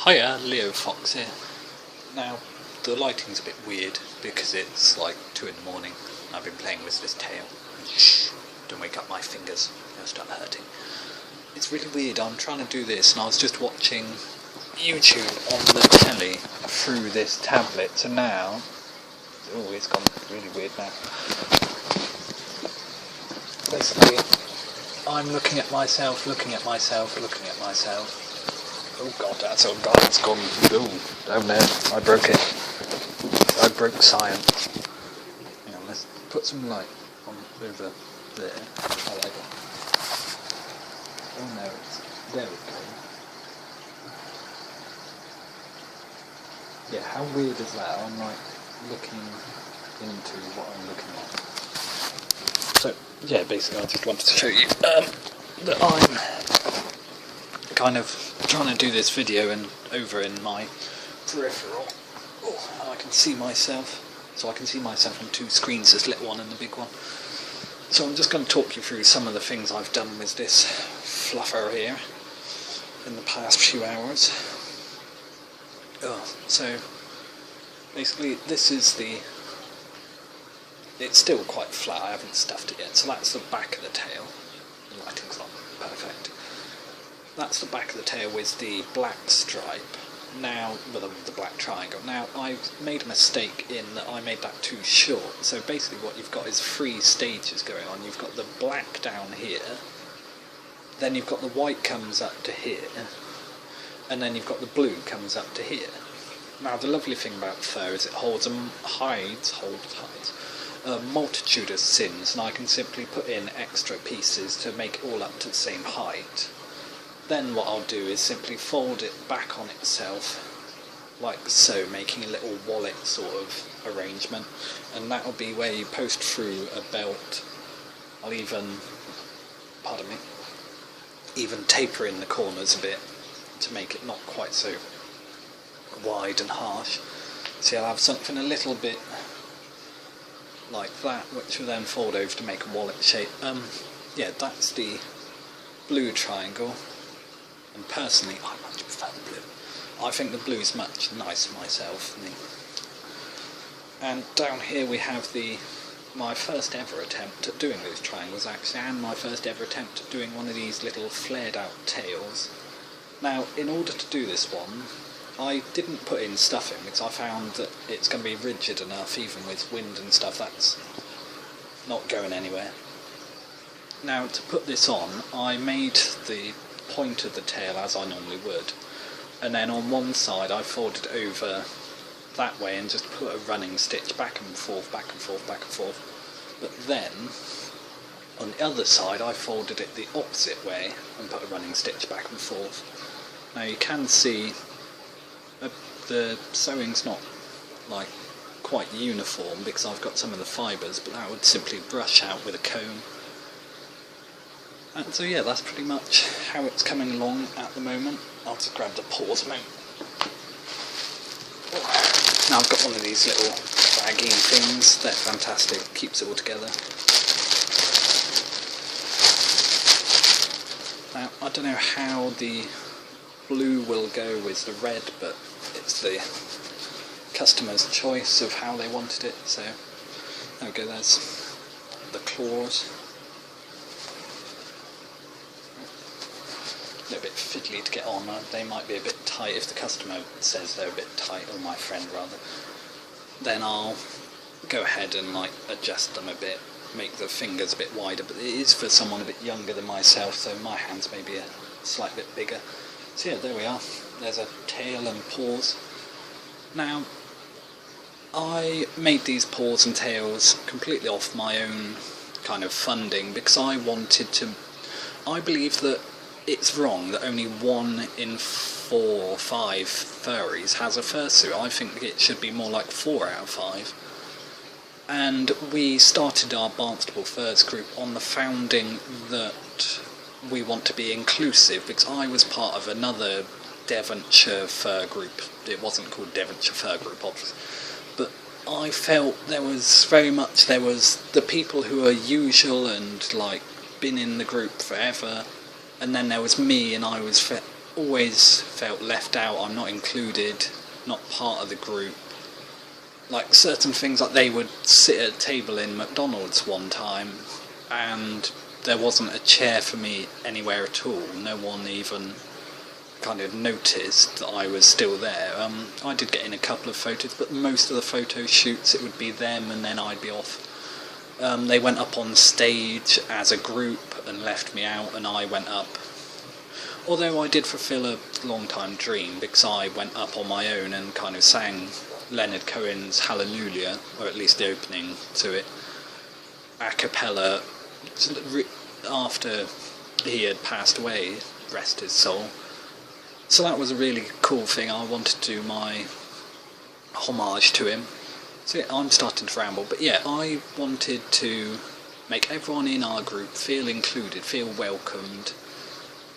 Hiya, Leo Fox here. Now, the lighting's a bit weird because it's like 2 in the morning. I've been playing with this tail. Shh, don't wake up my fingers, they'll start hurting. It's really weird, I'm trying to do this and I was just watching YouTube on the telly through this tablet, so now... Oh, it's gone really weird now. Basically, I'm looking at myself. Oh god, it's gone. Oh no, I broke it. I broke science. Hang on, let's put some light on over there. I like it. Oh no, there we go. Yeah, how weird is that? I'm like looking into what I'm looking at. So, yeah, basically I just wanted to show you that I'm kind of trying to do this video and over in my peripheral. Oh, and I can see myself. So I can see myself on two screens, this little one and the big one. So I'm just going to talk you through some of the things I've done with this fluffer here in the past few hours. So basically this is it's still quite flat, I haven't stuffed it yet, so that's the back of the tail. The lighting's not perfect. That's the back of the tail with the black stripe, now, with the black triangle. Now, I've made a mistake in that I made that too short, so basically what you've got is 3 stages going on. You've got the black down here, then you've got the white comes up to here, and then you've got the blue comes up to here. Now, the lovely thing about fur is it hides a multitude of sins, and I can simply put in extra pieces to make it all up to the same height. Then what I'll do is simply fold it back on itself, like so, making a little wallet sort of arrangement, and that'll be where you post through a belt. I'll even taper in the corners a bit to make it not quite so wide and harsh. So I'll have something a little bit like that, which will then fold over to make a wallet shape. Yeah, that's the blue triangle, and personally I much prefer the blue. I think the blue is much nicer myself. And down here we have my first ever attempt at doing those triangles actually, and my first ever attempt at doing one of these little flared out tails. Now, in order to do this one, I didn't put in stuffing because I found that it's going to be rigid enough, even with wind and stuff, that's not going anywhere. Now, to put this on, I made the point of the tail as I normally would, and then on one side I folded over that way and just put a running stitch back and forth. But then, on the other side, I folded it the opposite way and put a running stitch back and forth. Now you can see the sewing's not like quite uniform because I've got some of the fibres, but that would simply brush out with a comb. And so yeah, that's pretty much how it's coming along at the moment. I'll just grab the pause moment. Now I've got one of these little baggy things, they're fantastic, keeps it all together. Now I don't know how the blue will go with the red, but it's the customer's choice of how they wanted it, so there we go, there's the claws. A little bit fiddly to get on, they might be a bit tight if the customer says they're a bit tight, or my friend rather. Then I'll go ahead and like adjust them a bit, make the fingers a bit wider, but it is for someone a bit younger than myself, so my hands may be a slight bit bigger. So yeah, there we are, there's a tail and paws. Now, I made these paws and tails completely off my own kind of funding because I believe that it's wrong that only 1 in 4 or 5 furries has a fursuit. I think it should be more like 4 out of 5. And we started our Barnstable Furs group on the founding that we want to be inclusive, because I was part of another Devonshire fur group. It wasn't called Devonshire Fur Group, obviously, but I felt there was the people who are usual and like been in the group forever, and then there was me, and I was always felt left out. I'm not included, not part of the group. Like certain things, like they would sit at a table in McDonald's one time and there wasn't a chair for me anywhere at all. No one even kind of noticed that I was still there. I did get in a couple of photos, but most of the photo shoots it would be them and then I'd be off. They went up on stage as a group and left me out, and I went up. Although I did fulfil a long time dream, because I went up on my own and kind of sang Leonard Cohen's Hallelujah, or at least the opening to it, a cappella, after he had passed away, rest his soul. So that was a really cool thing. I wanted to do my homage to him. So yeah, I'm starting to ramble, but yeah, I wanted to make everyone in our group feel included, feel welcomed,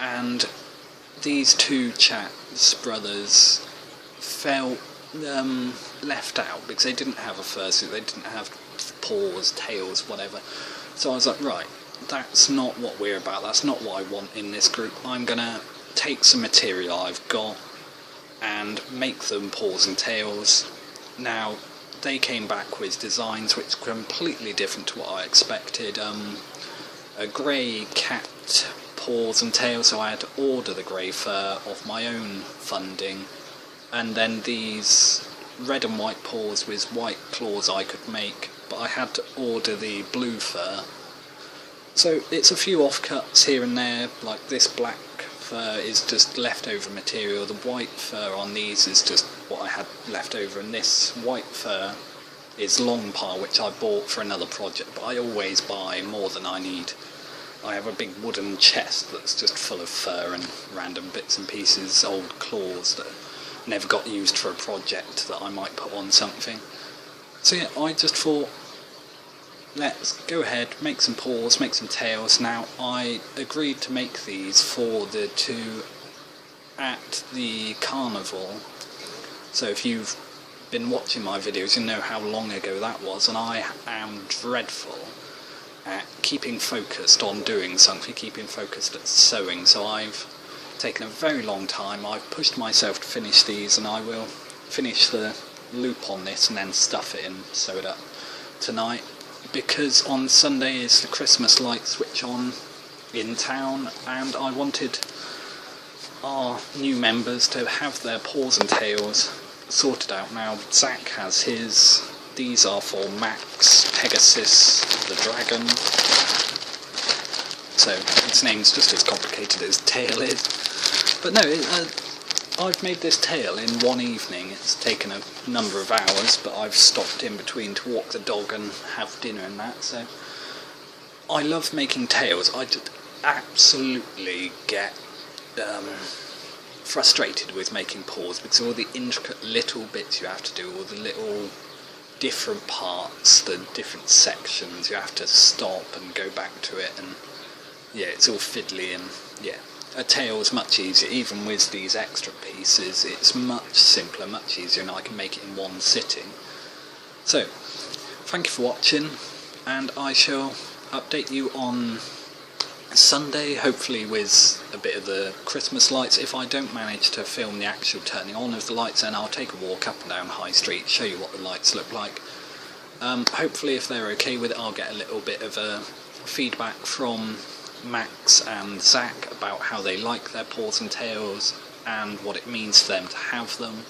and these two chaps, brothers, felt left out because they didn't have a fursuit, they didn't have paws, tails, whatever. So I was like, right, that's not what we're about, that's not what I want in this group. I'm gonna take some material I've got and make them paws and tails. Now, they came back with designs which were completely different to what I expected. A grey cat paws and tails, so I had to order the grey fur of my own funding, and then these red and white paws with white claws I could make, but I had to order the blue fur. So it's a few offcuts here and there, like this black fur is just leftover material, the white fur on these is just what I had left over, and this white fur is long pile which I bought for another project, but I always buy more than I need. I have a big wooden chest that's just full of fur and random bits and pieces, old claws that never got used for a project that I might put on something. So yeah, I just thought, let's go ahead, make some paws, make some tails. Now, I agreed to make these for the two at the carnival. So if you've been watching my videos, you know how long ago that was, and I am dreadful at keeping focused on doing something, keeping focused at sewing, so I've taken a very long time. I've pushed myself to finish these, and I will finish the loop on this and then stuff it in, sew it up tonight, because on Sunday is the Christmas light switch on in town, and I wanted our new members to have their paws and tails sorted out. Now, Zach has his. These are for Max Pegasus the Dragon. So its name's just as complicated as tail is. But no, I've made this tail in one evening. It's taken a number of hours, but I've stopped in between to walk the dog and have dinner and that. So I love making tails. I just absolutely get frustrated with making paws because of all the intricate little bits you have to do, all the little different parts, the different sections, you have to stop and go back to it, and yeah, it's all fiddly. And yeah, a tail is much easier, even with these extra pieces, it's much simpler, much easier, and I can make it in one sitting. So, thank you for watching, and I shall update you on Sunday, hopefully with a bit of the Christmas lights. If I don't manage to film the actual turning on of the lights, then I'll take a walk up and down High Street, show you what the lights look like. Hopefully if they're okay with it, I'll get a little bit of feedback from Max and Zach about how they like their paws and tails and what it means to them to have them.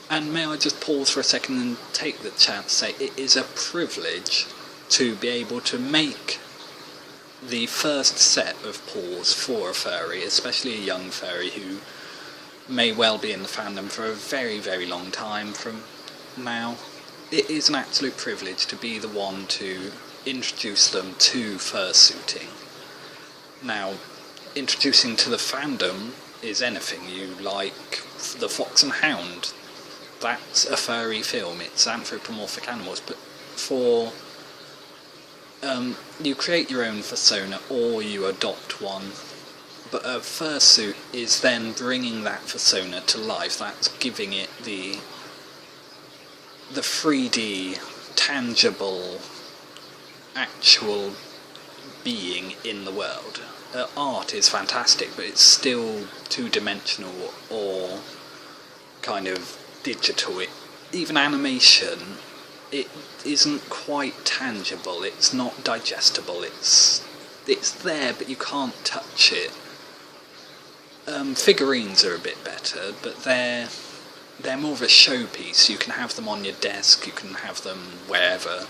And may I just pause for a second and take the chance to say it is a privilege to be able to make the first set of paws for a furry, especially a young furry who may well be in the fandom for a very, very long time from now. It is an absolute privilege to be the one to introduce them to fursuiting. Now, introducing to the fandom is anything. You like The Fox and Hound, that's a furry film, it's anthropomorphic animals, but for you create your own persona or you adopt one, but a fursuit is then bringing that persona to life. That's giving it the 3D, tangible, actual being in the world. art is fantastic, but it's still two-dimensional or kind of digital. Even animation, it isn't quite tangible, it's not digestible, it's there but you can't touch it. Figurines are a bit better, but they're more of a showpiece. You can have them on your desk, you can have them wherever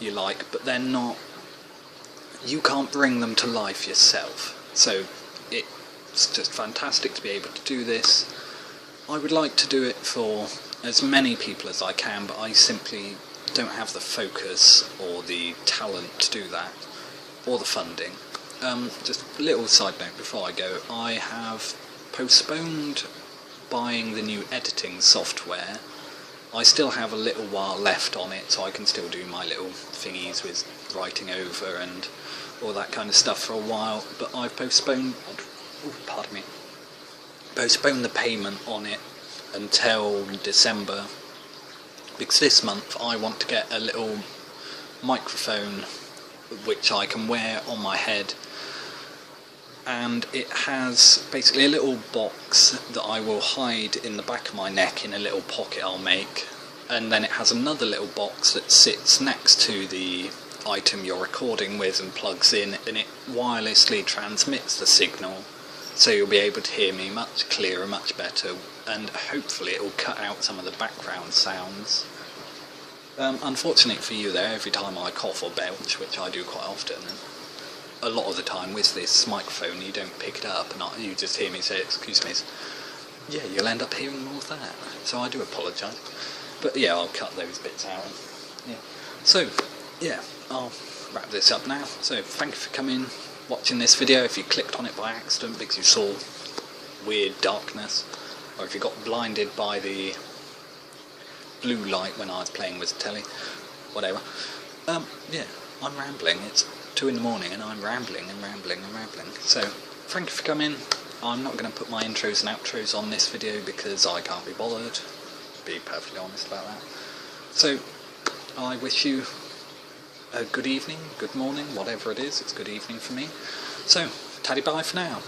you like, but they're not, you can't bring them to life yourself. So it's just fantastic to be able to do this. I would like to do it for as many people as I can, but I simply don't have the focus or the talent to do that, or the funding. Just a little side note before I go, I have postponed buying the new editing software. I still have a little while left on it, so I can still do my little thingies with writing over and all that kind of stuff for a while, but I've postponed the payment on it until December, because this month I want to get a little microphone which I can wear on my head, and it has basically a little box that I will hide in the back of my neck in a little pocket I'll make, and then it has another little box that sits next to the item you're recording with and plugs in, and it wirelessly transmits the signal, so you'll be able to hear me much clearer, much better, and hopefully it will cut out some of the background sounds. Unfortunately for you there, every time I cough or belch, which I do quite often, a lot of the time with this microphone you don't pick it up and you just hear me say excuse me, yeah, you'll end up hearing more of that, so I do apologise, but yeah, I'll cut those bits out. Yeah. So yeah, I'll wrap this up now. So thank you for coming, watching this video. If you clicked on it by accident because you saw weird darkness, or if you got blinded by the blue light when I was playing with the telly, whatever. Yeah, I'm rambling. It's 2 in the morning and I'm rambling and rambling and rambling. So thank you for coming. I'm not going to put my intros and outros on this video because I can't be bothered, to be perfectly honest about that. So I wish you a good evening, good morning, whatever it is, it's good evening for me. So, taddy bye for now.